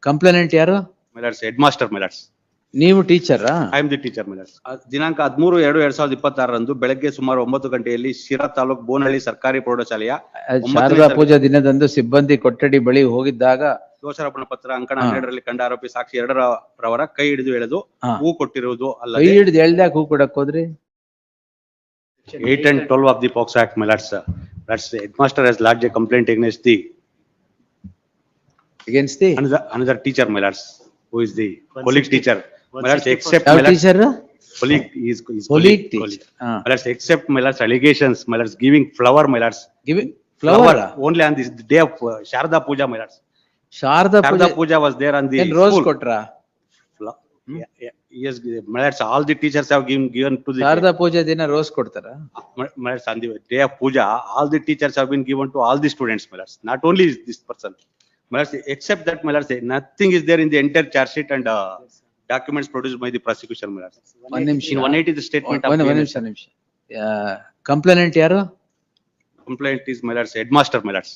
Complainant ಯಾರು? My lords, headmaster, my lords. ನೀವು ಟೀಚರಾ? I am the teacher, my lords. ದಿನಾಂಕ 13/2/2026 ಬೆಳಗ್ಗೆ ಸುಮಾರು 9 ಗಂಟೆಯಲ್ಲಿ ಶಿರಾ ತಾಲೂಕು ಬೋನಹಳ್ಳಿ ಸರ್ಕಾರಿ ಪ್ರೌಢಶಾಲೆಯ ಶಾರದಾ ಪೂಜಾ ದಿನದಂದು ಸಿಬ್ಬಂದಿ ಕೊಠಡಿ ಬಳಿ ಹೋಗಿದ್ದಾಗ ದೋಷಾರೋಪಣಾ ಪತ್ರ ಅಂಕಣ 12ರಲ್ಲಿ ಕಂಡ ಆರೋಪಿ ಸಾಕ್ಷಿ 2ರವರ ಕೈ ಹಿಡಿದು ಎಳೆದು ಹೂ ಕೊಟ್ಟಿರುವುದು ಕೈ ಅಲ್ಲದೆ ಹಿಡಿದು ಎಳ್ದ್ಯಾಕ ಹೂ ಕೊಡಕ್ ಹೋದ್ರಿ? 8 and 12 of the POCSO Act, my lords. That's the headmaster has lodged a complaint against the another teacher, my lords, who is the colleague teacher. My lords, except ಯಾವ my lords, teacher? colleague is Colleague colleague. teacher. My lords, except my lords allegations, my lords giving flower, my lords. Giving flower Only on this day of Sharada Puja, my lords. Sharada Sharada ಪೂಜೆ Puja was there on the rose school. ಕೊಟ್ರಾ? Yes, my lords, all the teachers have given to the. Sharada ಪೂಜೆ ದಿನ rose ಕೊಡ್ತಾರ? My lords, on the day of Puja, all the teachers have been given to all the students, my lords. Not only this person. My lords, except that, my lords, nothing is there in the entire charge sheet and documents produced by the prosecution, my lords. ಒಂದ್ ನಿಮಿಷ. In 180 the statement of ಒಂದ್ ನಿಮಿಷ. Complainant ಯಾರು? complaint is, my lords, headmaster, my lords.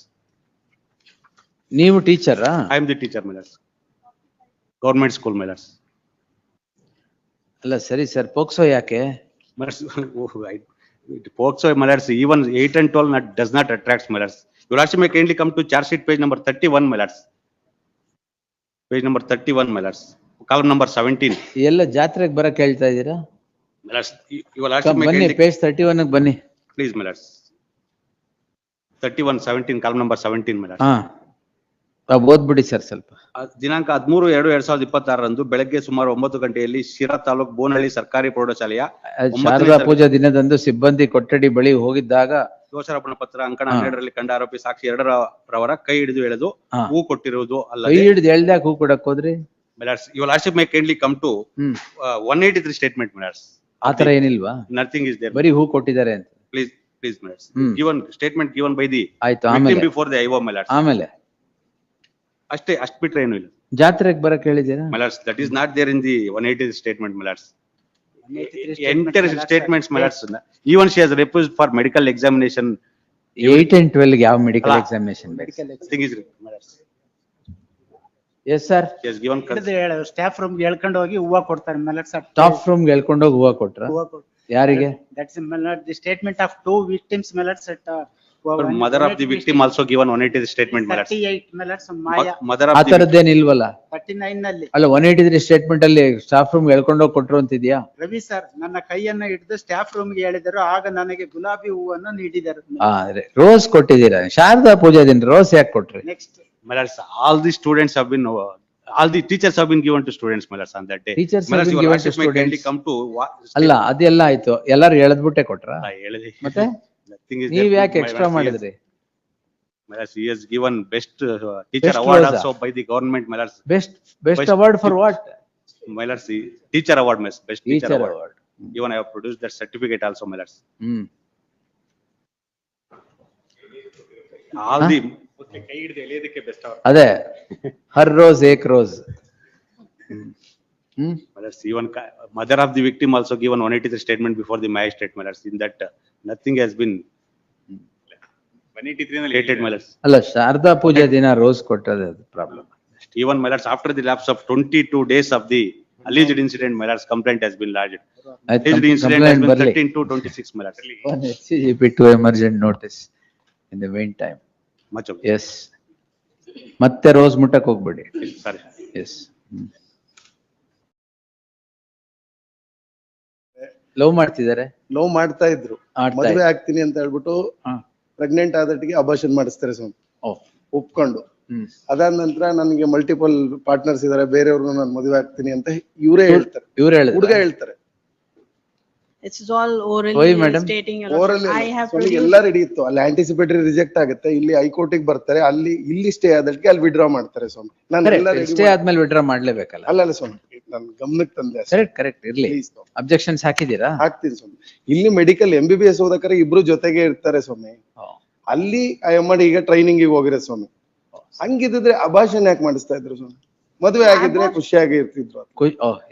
ನೀವು ಟೀಚರಾ? I am the teacher, my lords. Government school, my lords. ಅಲ್ಲ ಸರಿ sir, POCSO ಯಾಕೆ? My lords, POCSO, my lords, even 8 and 12 does not attract, my lords. You also may kindly come to charge sheet page number 31, my lords. Page number 31, my lords. Column number 17. ಎಲ್ಲ ಜಾತ್ರೆಗೆ ಬರಕ್ ಹೇಳ್ತಾ ಇದೀರಾ? My lords, you will also may ಬನ್ನಿ, kindly, page 31 ಬನ್ನಿ. please, my lords. 31, 17, column number 17, my lords. ಹಾ, ಓದ್ಬಿಡಿ sir ಸ್ವಲ್ಪ. ದಿನಾಂಕ 13/2/2026 ಬೆಳಗ್ಗೆ ಸುಮಾರು 9 ಗಂಟೆಯಲ್ಲಿ ಶಿರಾ ತಾಲೂಕು ಬೋನಹಳ್ಳಿ ಸರ್ಕಾರಿ ಪ್ರೌಢಶಾಲೆಯ ಶಾರದಾ ಪೂಜಾ ದಿನದಂದು ಸಿಬ್ಬಂದಿ ಕೊಠಡಿ ಬಳಿ ಹೋಗಿದ್ದಾಗ ದೋಷಾರೋಪಣಾ ಪತ್ರ ಅಂಕಣ 12ರಲ್ಲಿ ಕಂಡ ಆರೋಪಿ ಸಾಕ್ಷಿ 2ರವರ ಕೈ ಹಿಡಿದು ಎಳೆದು ಹೂ ಕೊಟ್ಟಿರುವುದು ಕೈ ಅಲ್ಲದೆ ಹಿಡಿದು ಎಳ್ದ್ಯಾಕ ಹೂ ಕೊಡಕ್ ಹೋದ್ರಿ? my lords, you will also may kindly come to 183 statement, my lords. ಆತರ ಏನಿಲ್ವಾ? Nothing is there. ಬರೀ ಹೂ ಕೊಟ್ಟಿದ್ದಾರೆ ಅಂತ. Please, my lords. Given statement given by the ಆಯ್ತು, victim ಆಮೇಲೆ before the IO, my lords. ಆಮೇಲೆ ಅಷ್ಟೇ ಬಿಟ್ರೆ ಏನು ಇಲ್ಲ. ಜಾತ್ರೆಗೆ ಬರಕ್ ಹೇಳಿದ್ದೀರಾ? My lords, that is not there in the 180 statement, my lords. Entire statements, my lords. Even she has refused for medical examination. 8 and 12 ಯಾವ ಮೆಡಿಕಲ್ ಎಕ್ಸಾಮಿನೇಷನ್ ಬೇಕು? Thing is, my lords. Yes sir. She has given staff room ಹೇಳ್ಕೊಂಡು ಹೋಗಿ ಹೂವ ಕೊಡ್ತಾರೆ ಮೇಲೆ staff room ಹೇಳ್ಕೊಂಡೋಗಿ ಹೂವ ಕೊಟ್ರ? ಯಾರಿಗೆ? That's the statement of 2 victims my lords at mother of the victim also given 180 statement, my lords. 38 my lords ಮಾಯಾ Mother of the ಆತರದ್ದೇನ್ ಇಲ್ವಲ್ಲ? 39 ನಲ್ಲಿ ಅಲ್ಲ, 183 ಸ್ಟೇಟ್ಮೆಂಟ್ ಅಲ್ಲಿ ಸ್ಟಾಫ್ ರೂಮ್ ಹೇಳ್ಕೊಂಡೋಗಿ ಕೊಟ್ರು ಅಂತಿದ್ಯಾ? ರವಿ ಸರ್ ನನ್ನ ಕೈಯನ್ನ ಹಿಡಿದು ಸ್ಟಾಫ್ ರೂಮ್ ಗೆ ಹೇಳಿದರು, ಆಗ ನನಗೆ ಗುಲಾಬಿ ಹೂವನ್ನು ನೀಡಿದರು. ರೋಸ್ ಕೊಟ್ಟಿದ್ದೀರಾ? ಶಾರದಾ ಪೂಜಾ ದಿನ ರೋಸ್ ಯಾಕೆ ಕೊಟ್ರಿ? Next my lords, all the students have been all the teachers have been given to students, my lords, on that day. Teachers My have lords, been you will given to also may kindly students. come to ಅಲ್ಲ, ಅದೆಲ್ಲ ಆಯ್ತು, ಎಲ್ಲಾರು ಎಳೆದ್ಬಿಟ್ಟೆ ಕೊಟ್ರ? ಹೇಳಿದೆ. ಮತ್ತೆ Nothing is ನೀವ್ there. ಯಾಕೆ My extra lords, ಮಾಡಿದ್ರಿ? my lords, he has given best teacher Best award Rosa. also by the government, my lords. Best award for what? My lords, the teacher award, my lords, best teacher teacher award. Award. Even I have produced that certificate also, my lords. All the ಕೈ ಹಿಡಿದು ಎಳೆಯೋದಕ್ಕೆ best award. ಅದೇ her rose ಏಕ್ rose. My lords, even mother of the victim also given 183 statement before the magistrate, my lords. In that nothing has been 183 ನಲ್ಲಿ dated, my lords. ಅಲ್ಲ, ಶಾರದಾ ಪೂಜಾ ದಿನ rose ಕೊಟ್ಟದ problem. Even, my lords, after the lapse of 22 days of the alleged incident, my lords, complaint has been lodged. Alleged incident has been 13/2/26, my lords. to emergent notice in the meantime. Much of yes, ಮತ್ತೆ rose ಮುಟ್ಟಕ್ ಹೋಗ್ಬೇಡಿ. sorry. Yes, love ಮಾಡ್ತಿದ್ದಾರೆ. Love ಮಾಡ್ತಾ ಇದ್ರು, ಮದುವೆ ಆಗ್ತೀನಿ ಅಂತ ಹೇಳ್ಬಿಟ್ಟು ಪ್ರೆಗ್ನೆಂಟ್ ಆದಟ್ಟಿಗೆ ಅಬಾರ್ಷನ್ ಮಾಡಿಸ್ತಾರೆ ಸ್ವಾಮಿ, ಒಪ್ಕೊಂಡು. ಅದಾದ ನಂತರ ನನಗೆ ಮಲ್ಟಿಪಲ್ ಪಾರ್ಟ್ನರ್ಸ್ ಇದಾರೆ, ಬೇರೆಯವ್ರನ್ನ ನಾನು ಮದುವೆ ಆಗ್ತೀನಿ ಅಂತ ಇವರೇ ಹೇಳ್ತಾರೆ, ಹುಡುಗ ಹೇಳ್ತಾರೆ. It's all orally Why, madam? stating a Oral lot. I have ಎಲ್ಲ ರೆಡಿ ಇತ್ತು, ಅಲ್ಲಿ ಆಂಟಿಸಿಪೇಟರಿ ರಿಜೆಕ್ಟ್ ಆಗುತ್ತೆ, ಇಲ್ಲಿ ಹೈಕೋರ್ಟಿಗೆ ಬರ್ತಾರೆ, ಇಲ್ಲಿ ಸ್ಟೇ ಆದಟ್ಟಿಗೆ ಅಲ್ಲಿ ವಿಡ್ರಾ ಮಾಡ್ತಾರೆ ಸ್ವಾಮಿ. ನಾನು ಎಲ್ಲ ಸ್ಟೇ ಆದ್ಮೇಲೆ ವಿಡ್ರಾ ಮಾಡ್ಲೇಬೇಕಲ್ಲ? ಅಲ್ಲ ಸ್ವಾಮಿ, ನನ್ ಗಮನಕ್ಕೆ ತಂದೆ. ಕರೆಕ್ಟ್ ಇರ್ಲಿ. ಅಬ್ಜೆಕ್ಷನ್ಸ್ ಹಾಕಿದೀರಾ? ಹಾಕ್ತೀನಿ ಸ್ವಾಮಿ. ಇಲ್ಲಿ ಮೆಡಿಕಲ್ MBBS ಓದಕ್ರೆ ಇಬ್ರು ಜೊತೆಗೆ ಇರ್ತಾರೆ ಸ್ವಾಮಿ. ಅಲ್ಲಿ IMD ಈಗ ಟ್ರೈನಿಂಗ್ ಹೋಗಿರೋ ಸ್ವಾಮಿ. ಹಂಗಿದ್ರೆ ಅಭಾಷಣ ಯಾಕೆ ಮಾಡಿಸ್ತಾ ಇದ್ರು ಸ್ವಾಮಿ? ಮದುವೆ ಆಗಿದ್ರೆ ಖುಷಿಯಾಗಿ ಇರ್ತಿದ್ರು.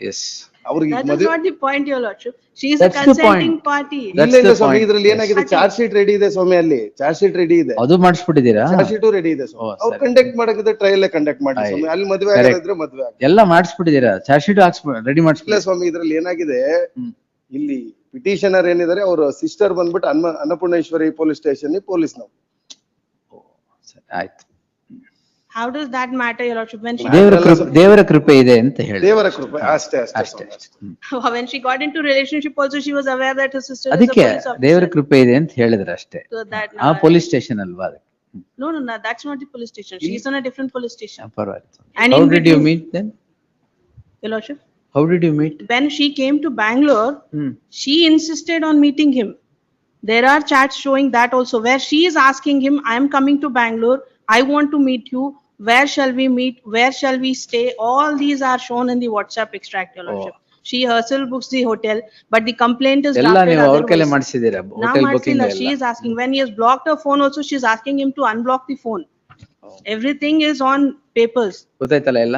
ಎಸ್, ಅವ್ರಿಗೆ That is ಮದುವೆ not the point, your lordship. She is a That's the consenting point. party. That's ಇಲ್ಲ the ಸ್ವಾಮಿ, point. ಇದ್ರಲ್ಲಿ ಏನಾಗಿದೆ, Yes. ಚಾರ್ಜ್ ಶೀಟ್ ರೆಡಿ ಇದೆ ಸ್ವಾಮಿ, ಅಲ್ಲಿ ಚಾರ್ಜ್ ಶೀಟ್ ರೆಡಿ ಇದೆ, ಅದು ಮಾಡಿಸ್ಬಿಟ್ಟಿದ್ದೀರಾ? ಚಾರ್ಜ್ ಶೀಟು ರೆಡಿ ಇದೆ ಸ್ವಾಮಿ. ಓ, ಅವ್ರು ಸರಿ. ಕಂಡಕ್ಟ್ ಮಾಡಕ್ಕೆ ಟ್ರಯಲ್ ಕಂಡಕ್ಟ್ ಮಾಡಿ ಸ್ವಾಮಿ, ಅಲ್ಲಿ ಮದುವೆ Correct. ಆಗೋದಿದ್ರೆ ಮದುವೆ ಆಗ. ಎಲ್ಲ ಮಾಡಿಸ್ಬಿಟ್ಟಿದ್ದೀರಾ? ಚಾರ್ಜ್ ಶೀಟ್ ರೆಡಿ ಇಲ್ಲ ಮಾಡಿಸ್ಬಿಡಿ. ಸ್ವಾಮಿ, ಇದ್ರಲ್ಲಿ ಏನಾಗಿದೆ, ಹ್ಮ್. ಇಲ್ಲಿ ಪಿಟಿಷನರ್ ಏನಿದ್ದಾರೆ, ಅವ್ರ ಸಿಸ್ಟರ್ ಬಂದ್ಬಿಟ್ಟು ಅನ್ನಪೂರ್ಣೇಶ್ವರಿ ಪೊಲೀಸ್ ಸ್ಟೇಷನ್ ಪೊಲೀಸ್ ನಾವು. ಸರಿ, ಆಯ್ತು. How does that matter, your lordship? When she, ದೇವರ ಕೃಪೆ ಇದೆ ಅಂತ ಹೇಳಿ. ದೇವರ ಕೃಪೆ ಅಷ್ಟೇ ಅಷ್ಟೇ ಅಷ್ಟೇ. ಸ್ವಾಮಿ. ಹ್ಮ್. when she got into relationship also, she was aware that her sister is a ಅದಕ್ಕೆ police officer. ದೇವರ ಕೃಪೆ ಇದೆ ಅಂತ ಹೇಳಿದ್ರೆ ಅಷ್ಟೇ. So that ಆ now, ಪೊಲೀಸ್ ಸ್ಟೇಷನ್ ಅಲ್ವಾ ಅದು? no, that's not the police station. She is on a different police station. ಪರವಾಗಿಲ್ಲ. And How in did you between- meet then? Your lordship, How did you meet? when she came to Bangalore, she insisted on meeting him. There are chats showing that also, where she is asking him, I am coming to Bangalore, I want to meet you, where shall we meet, where shall we stay? All these are shown in the WhatsApp extract, your lordship. She herself books the hotel, but the complaint is ಎಲ್ಲ drafted ನೀವು ಅವ್ರ ಕೈಲೇ otherwise. ಮಾಡಿಸಿದ್ದೀರಾ? Now hotel booking Marcella, she ಎಲ್ಲ. is asking, when he has blocked her phone also, she is asking him to unblock the phone. Everything is on papers. ಗೊತ್ತಾಯ್ತಲ್ಲ ಎಲ್ಲ?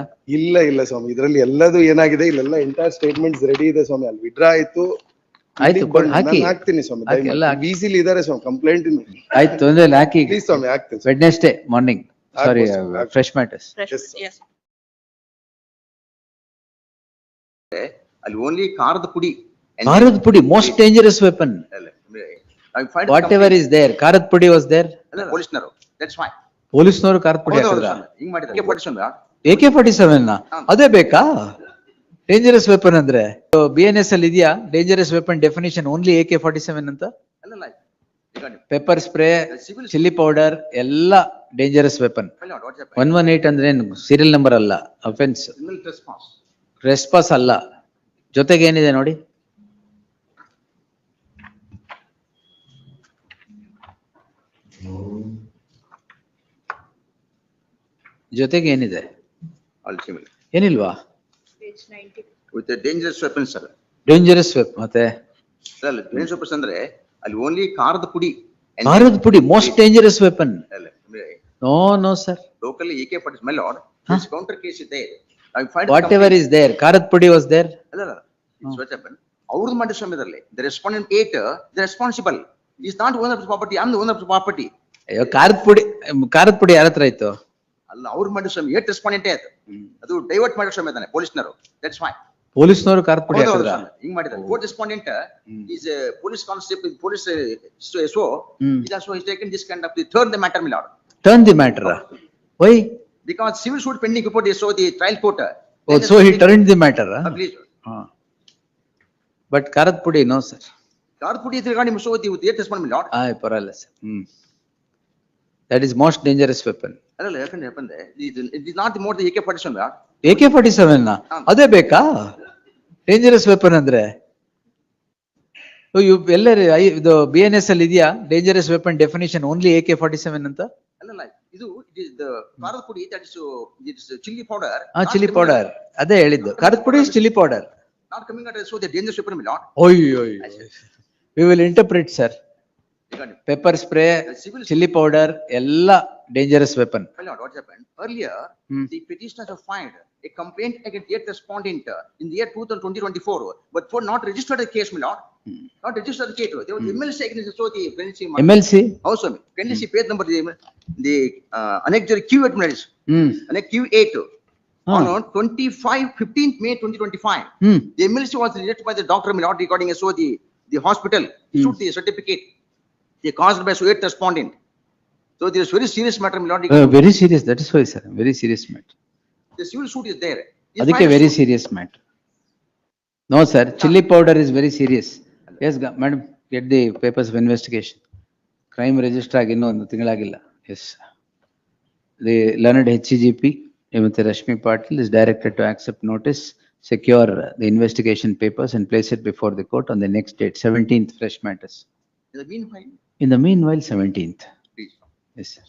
ಇಲ್ಲ ಸ್ವಾಮಿ, ಇದ್ರಲ್ಲಿ ಎಲ್ಲದು ಏನಾಗಿದೆ, ಇಲ್ಲೆಲ್ಲ ಎಂಟೈರ್ ಸ್ಟೇಟ್ಮೆಂಟ್ಸ್ ರೆಡಿ ಇದೆ ಸ್ವಾಮಿ. ಅಲ್ಲಿ ವಿಡ್ರಾ ಆಯ್ತು, ಆಯ್ತು, ಹಾಕಿ. ನಾನು ಹಾಕ್ತೀನಿ ಸ್ವಾಮಿ. ಹಾಕಿ, ಎಲ್ಲ ಹಾಕಿ. ಬಿಸಿಲಿ ಇದಾರೆ ಸ್ವಾಮಿ, ಕಂಪ್ಲೇಂಟ್ ಆಯ್ತು, ತೊಂದ್ರೆ ಇಲ್ಲ, ಹಾಕಿ. ಪ್ಲೀಸ್ ಸ್ವಾಮಿ, ಹಾಕ್ತೀನಿ ಸ್ವಾಮಿ. ವೆಡ್ನೆಸ್ಡೇ ಮಾರ್ನಿಂಗ್, ಸಾರಿ, ಆಗ್ಬೋದು. Fresh matters. Fresh, Yes, sir. yes. ಅಲ್ಲಿ ಓನ್ಲಿ ಖಾರದ ಪುಡಿ. ಖಾರದ ಪುಡಿ, most dangerous weapon. Whatever is there, ಖಾರದ ಪುಡಿ ವಾಸ್ ದೇರ್. ಪೊಲೀಸ್ನರು, ದಟ್ಸ್ ವೈ ಪೊಲೀಸ್ನವರು ಖಾರದ ಪುಡಿ ಹಾಕಿದ್ರ? ಹಿಂಗ್ ಮಾಡಿದ್ದಾರೆ. AK-47 ಅದೇ ಬೇಕಾ ಡೇಂಜರಸ್ ವೆಪನ್ ಅಂದ್ರೆ? BNS ಅಲ್ಲಿ ಇದೆಯಾ dangerous weapon definition only AK-47 ಅಂತ? ಅಲ್ಲಲ್ಲ, ಪೆಪ್ಪರ್ ಸ್ಪ್ರೇ, ಚಿಲ್ಲಿ ಪೌಡರ್ ಎಲ್ಲ ಡೇಂಜರಸ್ ವೆಪನ್. 118 ಅಂದ್ರೆ ಸೀರಿಯಲ್ ನಂಬರ್ ಅಲ್ಲ, ಅಫೆನ್ಸ್, ರೆಸ್ಪಾಸ್ ಅಲ್ಲ. ಜೊತೆಗೆ ಏನಿದೆ ನೋಡಿ, ಜೊತೆಗೆ ಏನಿದೆ? ಏನಿಲ್ವಾ? With dangerous weapons sir. Dangerous weapon ಮತ್ತೆ ಅಲ್ಲ, ಡೇಂಜರಸ್ ವೆಪನ್ಸ್ ಅಂದ್ರೆ ಅಲ್ಲಿ ಓನ್ಲಿ ಖಾರದ ಪುಡಿ. ಖಾರದ ಪುಡಿ most dangerous weapon. No sir, local AK-47 my lord, this counter case is there. Whatever is there, ಖಾರದ ಪುಡಿ ವಾಸ್ ದೇರ್. ಅಲ್ಲ, it's what happened. ಅವ್ರದ್ದು ಮಾಡಿ ಸಮಯದಲ್ಲಿ the respondent 8, the responsible is not owner of the property, I am the owner of the property. ಅಯ್ಯೋ, ಖಾರದ ಪುಡಿ ಯಾರ ಹತ್ರ ಇತ್ತು? ಅಲ್ಲ, ಅವ್ರು ಮಾಡಿ ಸಮಯ 8 ರೆಸ್ಪಾಂಡೆಂಟೇ ಆಯ್ತು. ಅದು ಡೈವರ್ಟ್ ಮಾಡೋ ಸಮಯ ಇದ್ದಾನೆ ಪೊಲೀಸ್ನರು, ದಟ್ಸ್ ವೈ. ಪೊಲೀಸ್ನವರು ಖಾರದ ಪುಡಿ ಹಾಕಿದ್ರ? ಹಿಂಗ್ ಮಾಡಿದ್ದಾರೆ. Fourth respondent is a police constable, police SO, is also is taken this kind of the third the matter, my lord. Turn the matter. Why? Because civil suit pending before they saw the trial court. Oh, so he turned the matter. Please. But ಖಾರದ ಪುಡಿ no sir. ಖಾರದ ಪುಡಿ is regarding so the 8th respondent, my lord. ಪರವಾಗಿಲ್ಲ sir. That is most dangerous weapon. ಅಲ್ಲ, ಯಾಕಂದ್ರೆ it is not the more the AK-47, my lord. AK-47 ಅದೇ ಬೇಕಾ dangerous weapon ಅಂದ್ರೆ? ಎಲ್ಲರೂ ಇದು BNS ಅಲ್ಲಿ ಇದೆಯಾ dangerous weapon definition only AK-47 ಅಂತ? ಅಲ್ಲ, ಇದು it is the ಖಾರದ ಪುಡಿ, that is chili powder. Chilli powder, ಅದೇ ಹೇಳಿದ್ದು. ಖಾರದ ಪುಡಿ is chilli powder. Not coming out so the dangerous weapon, my lord. ಅಯ್ಯೋ, we will interpret sir. Pepper spray, chilli powder ಎಲ್ಲ dangerous weapon. My lord, what happened? Earlier, the petitioners have filed a complaint against 8th respondent in the year 2024, but for not registered the case, my lord. Not registered the case. There was MLC against so the penalty. MLC? Also, penalty page number, the annexure Q8 minutes. Annex Q8. On 15th May 2025. The MLC was rejected by the doctor, my lord, regarding so the hospital issued the certificate. They caused by so 8th respondent. So there is very serious matter, my lord. Very serious, that is why sir, very serious matter. The civil suit is there. ಅದಕ್ಕೆ very serious matter. No sir, chilli powder is very serious. Yes madam, get the papers of investigation. Crime register ಆಗಿ ಇನ್ನೂ 1 ತಿಂಗಳಾಗಿಲ್ಲ. Yes, the learned HCGP Srimati Rashmi Patil is directed to accept notice, secure the investigation papers and place it before the court on the next date, 17th, fresh matters. In the meanwhile. In the meanwhile, 17th. Please. Yes, sir.